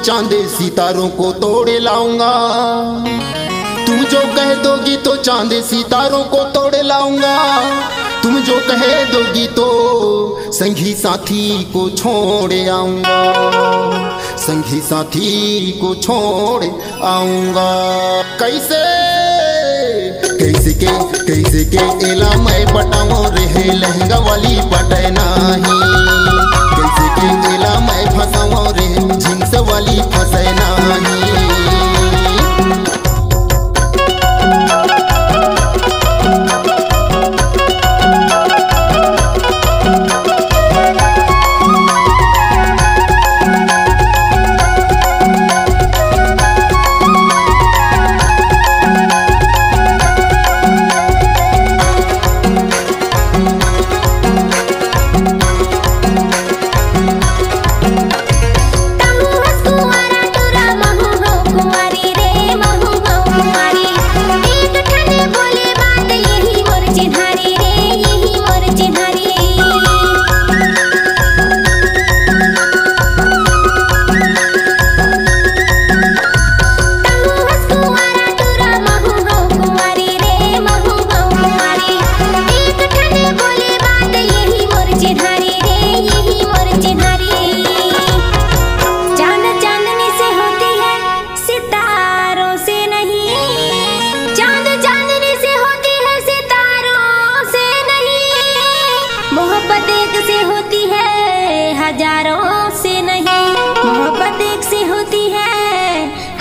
चांदे सितारों को तोड़ लाऊंगा। तुम जो कह दोगी तो चांदे सितारों को तोड़ लाऊंगा। तुम जो कह दोगी तो संगी साथी को छोड़ आऊंगा। संगी साथी को छोड़ आऊंगा। कैसे कैसे के एला मैं पटाऊं रहे लहंगा वाली पटना ही। कैसे के एला मैं फंसाऊं रे जींस वाली फसना ही।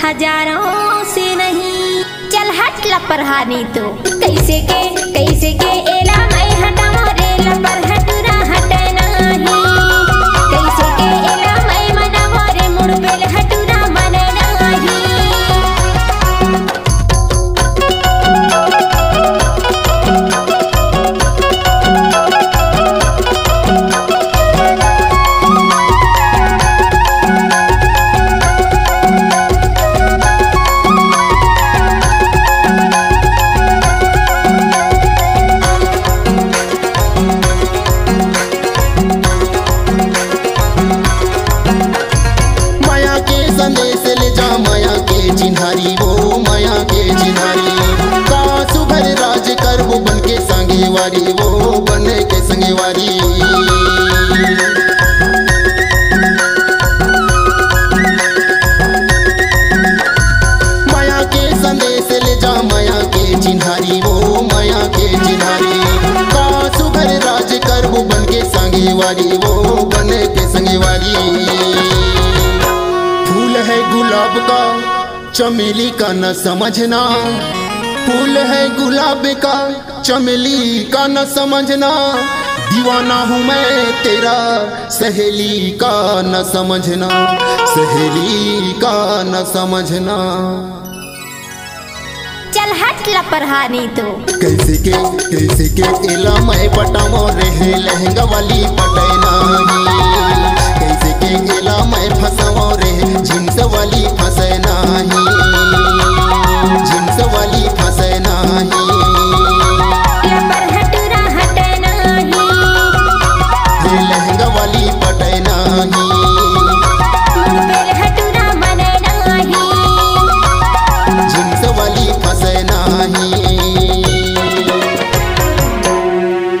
हजारों से नहीं। चल हट लपरहानी तो कैसे के एला मैं हटाऊं रे लपर हटुरा हटना ही। कैसे के एला मैं मनाऊं रे मुड़ बेल हटुरा मनना ही। संगवारी वो बने के संगवारी। माया के संदेश ले जा माया के चिन्हारी वो माया के चिन्हारी। का सुघर राज कर वो बन के संगवारी वो बने के संगवारी। फूल है गुलाब का चमेली का न समझना, फूल है गुलाब का चमेली का न समझना। दीवाना हूँ मैं तेरा सहेली का न समझना, सहेली का न समझना। चल हट लपरहानी तो कैसे के एला मैं पटामो रहे लहंगा वाली पटैना ही। कैसे के एला मैं फसाओ रहे